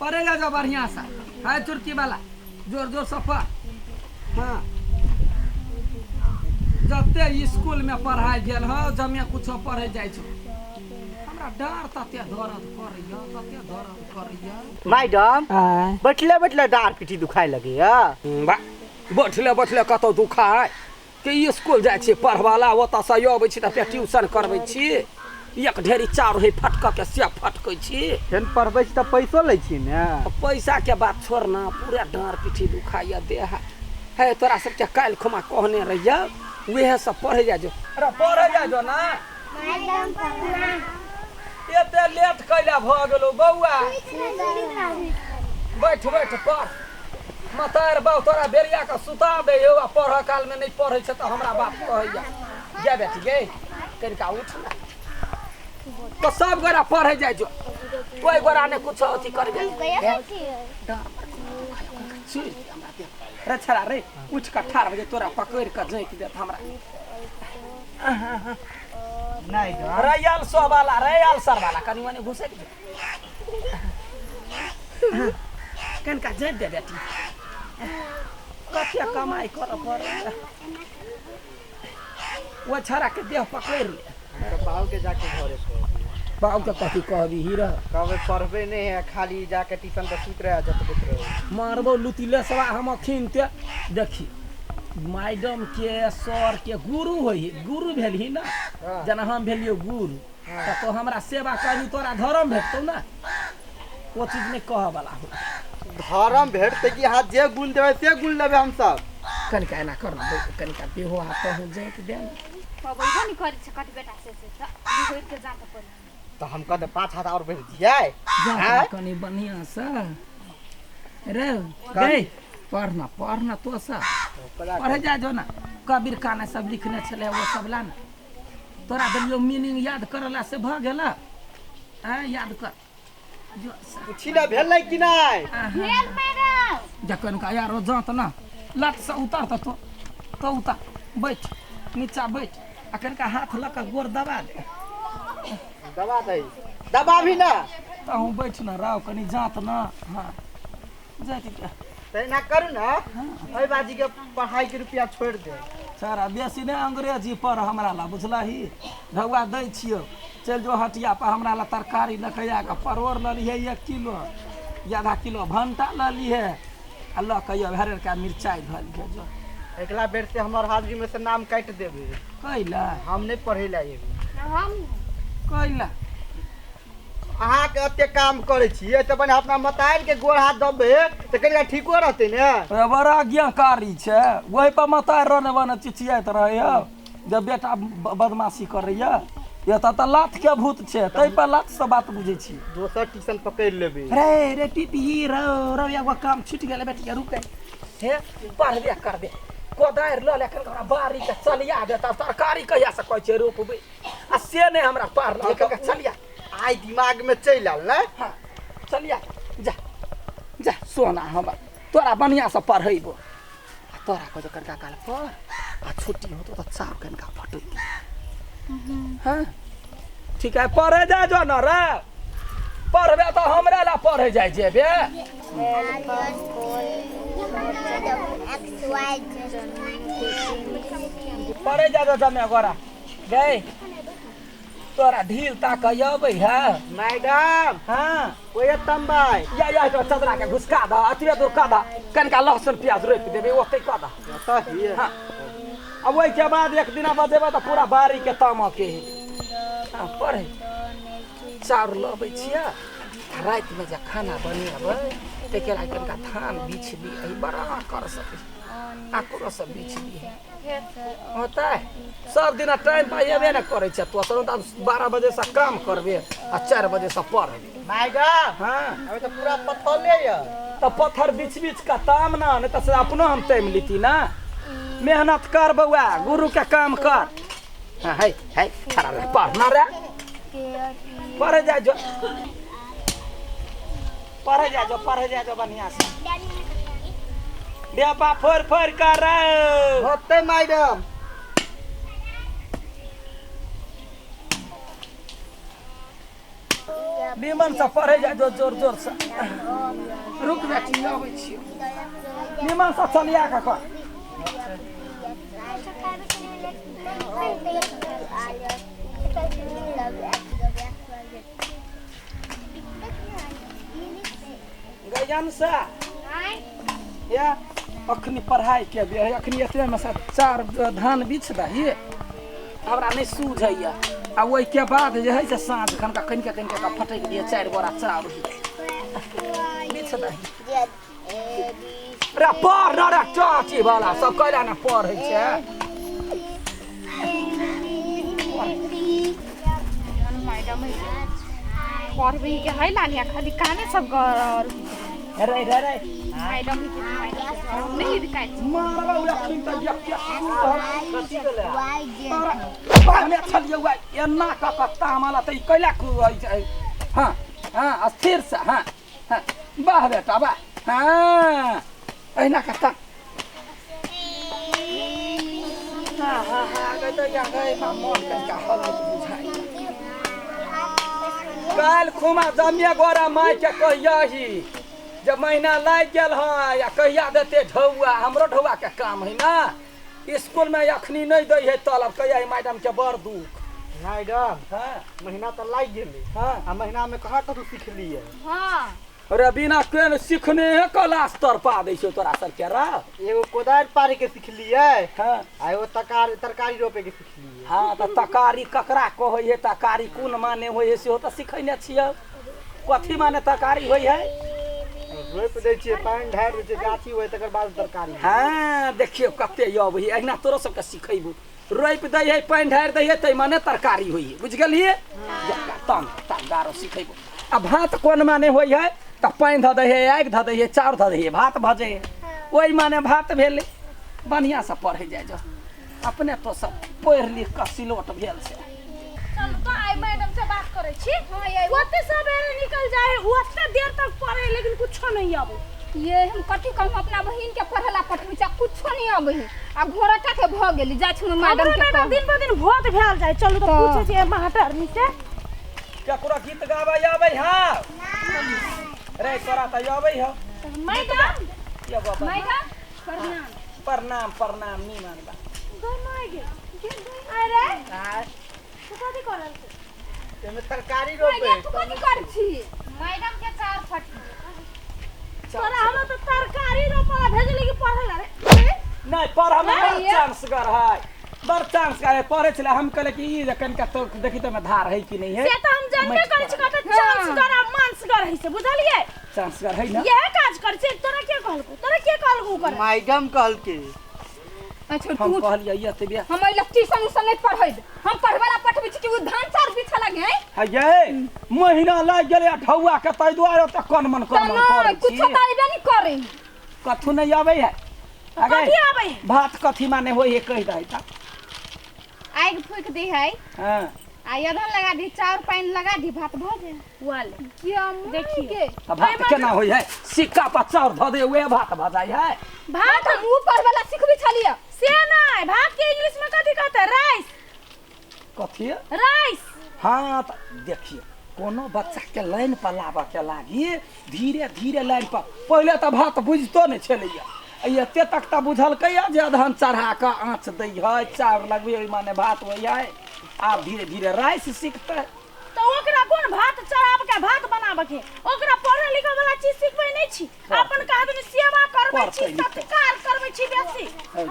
पढ़े जा बढ़िया सा है चुटकी वाला जोर जोर से पढ़। हाँ जते स्कूल में पढ़ाई गेल हो जमे कुछ पढ़े जाए छो हमरा डर तते दर्द करैया तते दर्द करैया। मैडम बैठले बैठले डार पीठी दुखाए लगे बा बैठले बैठले कतौ दुखाय कि स्कूल जाए छी पढ़वाला ओतऽ से अबै छी तऽ ट्यूशन करबै छी एक ढेरी चार हे फटक के से फटकै छी फेन पढ़बै छी तऽ पैसो लै छी ने। पैसा के बात छोड़ ना पूरा डार पीठी दुखाइया देह है तोरा सबके काल्हि खुमा कहने रहिया वह सब पढ़े जा जो। अरे पढ़े जा जो ना मैडम पढ़ना एते लेट कैला भ गेलो बौआ बैठ बैठ पढ़ मतार बाऊ तोरा बेरिया के सुता दे हो पढ़ काल में नहीं पढ़े छ त हमरा बात कहैया जा बेटी गे कनिका उठ ना तो सब गोरा पढ़े जाय जो कोई गोरा ने कुछ अथी कर दे रे छरा रे उठ के 18 बजे तोरा पकड़ के जैक देत हमरा नहीं रैयल सो वाला रैयल सर वाला कनी मने घुसे कनिका जैक दे बेटी कथिया कमाई कर पड़े वो छरा के देह पकड़ ले मेरे बाबू के जाके घरे बाबू के कथी कहबी हीरा कहबे पढ़बे नहीं है खाली जाके ट्यूशन पे सुत रहे जतबे रहे मारबो लुतिले सवा हम खिनते देखी मैडम के सर के गुरु होई गुरु भेलही ना जना हम भेलियो गुरु तो हमरा सेवा करी तोरा धर्म भेटतौ ना वो चीज नहीं कह वाला हो धर्म भेटते कि हाथ जे गुण देवे से गुण लेबे हम सब कनिका एना कर कनिका देहो हाथ हो जाए के देन पबैबो नि करै छ कति बेटा से त दुगो के जात पर तो हम कहते 5 हाथ और भेज दिए जा कनी बढ़िया सा रे गई पढ़ना तो सा पढ़े जा जो ना कबीर खाना सब लिखने छले वो सब ला ना तोरा देलियो मीनिंग याद करला से भ गेला आ याद कर जो पूछिला भेलै कि नहीं भेल मैडम जखन का यारो जात ना लट से उतार तो उतार बैठ नीचा बैठ अखन का हाथ लक गोर दबा दे दबा दे दबा भी ना तो हूं बैठ ना राव कनी जात ना हां जात क्या तेना करू ना ओइ बाजी के पढ़ाई के रुपया छोड़ दे सारा बेसी ने अंग्रेजी पर हमरा ला बुझलाही भगवा दै छियो चल जो हटिया पर हमरा ला तरकारी लखैया के परोर ल लिए 1 किलो या आधा किलो भंटा ल लिए अल्लाह कहियो हरेर का मिर्चाई धल के जो एकला बेर से हमर हाजिरी में से नाम काट देबे कैला हम नहीं पढ़ेला ये हम कैला अहाँ के अते काम करे छिए त बने अपना मतार के गोड़ हाथ दबे त कनिया ठीको रहते ने बड़ा ज्ञानकारी छे वही पर मतार रहने वाला चिचियात रहे जब बेटा बदमाशी करैया ये त लात के भूत छे तै पर लात से बात बुझै छी दोसर ट्यूशन पकड़ लेबे रे टीपी रो एगो काम छूट गेले बेटी रुक हे पढ़ दे कर दे कोदार ल लेकर हमरा बारी के चलिया दे त तरकारी कहिया से कहै छे रोपबे आ से ने हमरा पार ल के चलिया आई दिमाग में चल आल ना हां चलिया जा जा सोना हम तोरा बढ़िया से पढ़ैबो तोरा को जो करका काल पर आ छुट्टी हो तो चार कनका फटै हां ठीक है पढ़े जा जो न रे पढ़बे तो हमरा ला पढ़े जाय जेबे पढ़े जा जो जमे गोरा गए तोरा ढील ताक अबै है मैडम हां ओए तंबाई या तो चदरा के घुसका द अतिया दूर का द कनका लहसुन प्याज रोप देबे ओते का द सही हां अब ओइ के बाद एक दिना बजेबे त पूरा बारी के तामा के हां पढ़े चाउर लबै छिया रात में जे खाना बनेबै ते के लायक कनका धान बीछ दी एही बड़ा कर सके आकुरो सब बीछ दी होता है सब दिन टाइम पर एबे न करे छ तो 12 बजे से काम करबे आ 4 बजे से पढ़बे मैडम हां अबे तो पूरा पत्थले है तो पत्थर बीच बीच का ताम ना नहीं तो से अपनो हम टाइम लीती ना मेहनत कर बउआ गुरु के काम कर हां है खड़ा रह पढ़ना रे पढ़े जा जो बढ़िया से बेपा फोर कर होते मैडम निमन से पढ़े जा जो जोर जोर से रुक बेटी आबै छियो निमन से चलिया के कर गजन से या अखनी पढ़ाई के बे अखनी एतने में से 4 धान बिछ दही हमरा नहीं सूझैया आ ओइ के बाद जे है से साँझ खनका कनिके का फटक दिए 4 बोरा चाउर बिछ दही रे पढ़ न रे चाची वाला सब कहला न पढ़ै छै मैडम पढ़बे के है लालिया खाली कामे सब कर रे रे रे मैडम नहीं दिखाई मारवा उला खिन त जक्या कथि गेले बामे छलियो वा एना का कत्ता मला त कैला कु हां हां स्थिर से हां हां वाह बेटा वाह हां ऐना कत्ता हां हां हां गए त या गए मन का हालत बुझाई काल खुमा जमिया गोरा माय के कहियाही जब महीना लाग गेल हाँ या कहिया देते ढौआ हमरो ढौआ के काम है ना स्कूल में अखनी नहीं दै है तलब कहिया मैडम के बड़ दुख मैडम हाँ महीना तो लाग गेलै हाँ आ महीना में कहाँ कतौ सिखलियै हां अरे बिना केन सीखने है क्लास तर पा दै छौ तोरा सब के रा एगो कोदारि पारे के सिखलियै हाँ आ एगो तरकारी रोपे के सिखलियै हाँ तो तकारी ककरा कहै है तकारी कोन माने होय है सेहो तो सिखैने छियै कथी माने तकारी होय है रोप दै छियै पानि ढारि दै छियै गाछी होय तकर बाद तरकारी हाँ देखियो कते अबै है अहिना तोरो सबके सिखेबू रोप दै है पानि ढारि दै है तै माने तरकारी होय है बुझ गेलियै तम गारो सिखेबू आ भात कोन माने होय है त पानि ध दै है आगि ध दै है चाउर ध दै है भात भजे है ओहि माने भात भेलै बढ़िया से पढ़े जाय जो अपने तो सब पढ़ लिख के सिलोट भेल से चल तो आई मैडम से बात करे छी हां ये ओते सवेरे निकल जाए ओते देर तक पढ़े लेकिन कुछो नहीं आबे ये हम कथी कहूं अपना बहिन के पढ़ला पठबे छ कुछो नहीं आबे है आ घोरटा के भ गेली जाय छ मैडम के मैडम दिन ब दिन भोट भेल जाए चलू तो पूछे छी मास्टर मी से केकरो गीत गाबै आबै हां रे तोरा त आबै ह मैडम ये बाबा मैडम प्रणाम प्रणाम प्रणाम नी मानबा गमाय गे अरे तू कथी करल छै एमे तरकारी रोपे मैडम तू कथी कर छी मैडम के चार फट तोरा हम तो तरकारी रोपा भेजली कि पढ़ला रे नहीं पर हम चांस कर है बड़ चांस करे पढ़े छले हम कहले कि ई जखन का तो देखी तो में धार है कि नहीं है से तो हम जानबे करै छी कत चांस कर आ मांस कर है से बुझलिए चांस कर है ना ये काज कर छै तोरा के कहलकू कर मैडम कहलके अच्छा हम तू कहलिए ये ते बिया हम इलेक्ट्री संग संग पढ़ै हम पढ़वाला पठबे छी कि धान चार बिछा लगे है ये महीना लाग गेले ठौआ के तै दुआरे त कोन मन करे कुछ छी तो आइबे नहीं करे कथु नहीं आबै है कथी आबै भात कथी माने होय है कह दे त आग फूक दे है हां आ यदन लगा दी चार पानी लगा दी भात भजे वाल क्या देखिए भात केना होय है सिक्का पर चाउर ध दे वे भात भजाय है भात मुंह पर वाला सिखबी छलिए से नहीं भात के इंग्लिश में कथी कहते राइस कथी राइस हाँ तो देखिए कोनो बच्चा के लाइन पर लाबा के लागी धीरे धीरे लाइन पर पहले तो भात बुझतो नहीं छलैया एते तक तो बुझल कैया जे अधन चढ़ा के आँच दै है चाउर लगबे माने भात होय है आब धीरे धीरे राइस सीखते तो ओकरा कोन भात चढ़ाब के भात बनाब के ओकरा पढ़े लिखे वाला चीज सिखबै नहीं छी अपन के आदमी सेवा करबै छी सत्कार करबै छी बेसी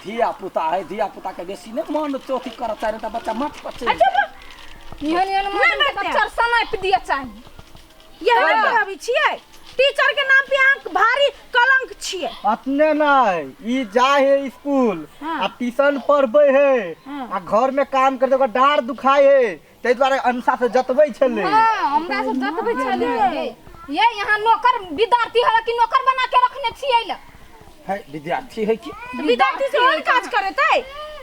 धिया पुता के बेसी ने मन चोथी करत है त बच्चा मत पचे निहन मन बच्चा समय पे दिया चाहिए यही अभी छियै टीचर के नाम पे अंक भारी कलंक छियै अपने नहीं ई जाए है स्कूल आ ट्यूशन पढ़बे है आ घर में काम करते ओकर डार दुखाए है तै द्वारे अंसा से जतबै छले हां हमरा से जतबै छलिए ये यहाँ नौकर विद्यार्थी है कि नौकर बना के रखने छियै ल है विद्यार्थी है कि विद्यार्थी से और काज करतै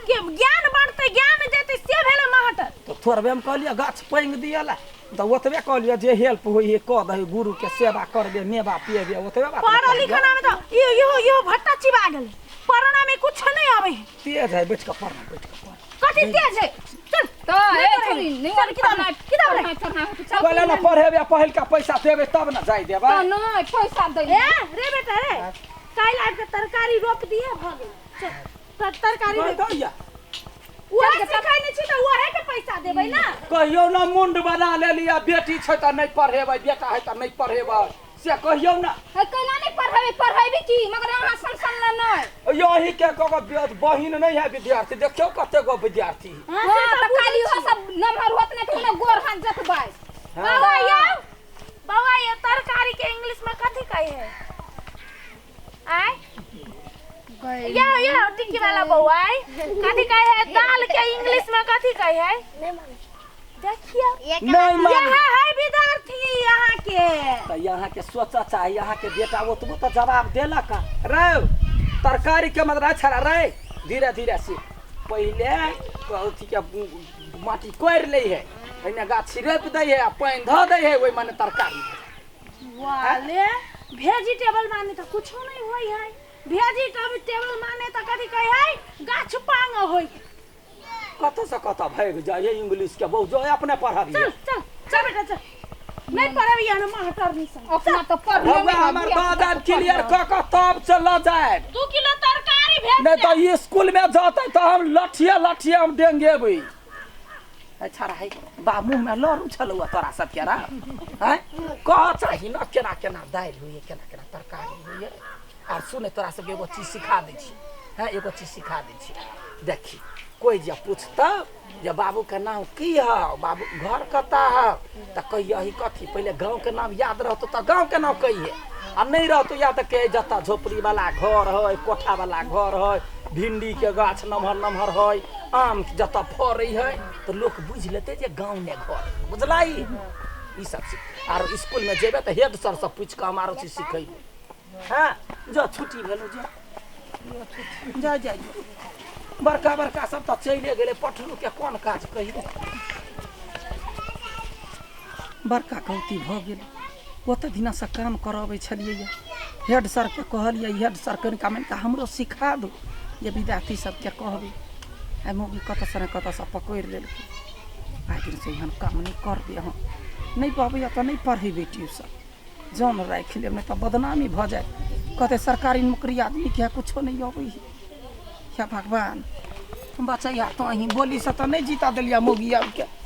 कि ज्ञान बांटतै ज्ञान देतै से भेलै मास्टर तो थोड़बे हम कहलिए गाछ पैंग दियला तो ओतबे कहलिए जे हेल्प होई है क दे गुरु के सेवा कर दे मेवा पिए दे ओतबे बात पढ़ा लिखना में तो यो भट्टा चिबा गेल पढ़ना में कुछ नहीं आवे तेज है बैठ के पढ़ कथी तेज है चल तो ए छोरी नहीं चल किताब रे चल कहले ना पढ़ेबे पहिल का पैसा देबे तब ना जाय देबे तो नहीं पैसा दे ए रे बेटा रे काल आज के तरकारी रोप दिए भ गेल चल तरकारी कहिया वो सिखाई नहीं छी त वो है के पैसा देबै ना कहियो ना मुंड बना ले लिया बेटी छै त नहीं पढ़ेबै बेटा है त नहीं पढ़ेबै से कहियो ना है कहला नहीं पढ़ाई की मगर यहाँ संसन ला नहीं यही के कगो बहिन नहीं है विद्यार्थी देखियो कते गो विद्यार्थी हां हां तो काली हो सब नंबर होत नहीं तो गोर हाथ जतबाई बाबा ये तरकारी के इंग्लिश में कथि कहे है आय या टिक्की वाला बउआ कथि कहे है दाल के इंग्लिश में कथि कहे है देखिए नहीं मान यहाँ है विद्यार्थी यहाँ के तो यहाँ के सोचा चाहिए यहाँ के बेटा वो तुम तो जवाब देला का रे तरकारी के मतलब छड़ा रे धीरे धीरे से पहले अथी के माटी कोड़ ले है पहले गाछ रोप दे है पानी ध दे है वही माने तरकारी वाले वेजिटेबल माने तो कुछ नहीं होई है वेजिटेबल माने तो कथि कहे है गाछ पांग होई कत से कत भाग जाए इंग्लिश के बहुत जो अपने पढ़ाबी चल चल चल बेटा चल नहीं पढ़ाबी ना मास्टर नहीं संग अपना तो पढ़ हमें हमर बादाम क्लियर क क तब चला जाए 2 किलो तरकारी भेज नहीं तो ये स्कूल में जाते तो हम लठिया हम देंगे भाई अच्छा रही बा मुंह में लरू छलुआ तोरा सब के रा हैं कह चाही ना केना केना दाल होई केना केना तरकारी होई और सुने तोरा सब एगो चीज सिखा दै छी हैं एगो चीज सिखा दै छी देखी कोई जब पूछता जे बाबू के नाम की है बाबू घर कता है तो कहिए ही कथी पहले गांव के नाम याद रहतो तो गांव के नाम कहिए आ नहीं रहतो या तो कहे जता झोपड़ी वाला घर है कोठा वाला घर है भिंडी के गाछ नमहर नमहर है आम जता फरै है तो लोग बुझ लेते जे गांव में घर बुझलाई ई सब और स्कूल में जेबे तो हेड सर से पूछ के हमारो चीज सिखेबे हां जो छुट्टी भेलो जा जा बड़का बड़का सब तो चले गए पठलू के कौन काज कही बड़का गलती भ गेल ओते दिना से काम कराबै छलिए हेड सर के कहलिए हेड सर कनिका मनिका हमरो सिखा दो जे विद्यार्थी सबके कहबै आई मोगी कत से पकड़ लेलकै आखिर से हम काम नहीं करबे हम नहीं पबै त नहीं पढ़ेबै ट्यूशन जान राखि लेब नहीं तो बदनामी भ जाए कहते सरकारी नौकरी आदमी के कुछो नहीं अबै है भगवान बच्चा तो अहीं बोली से तो नहीं जीता दिलिया मोगी के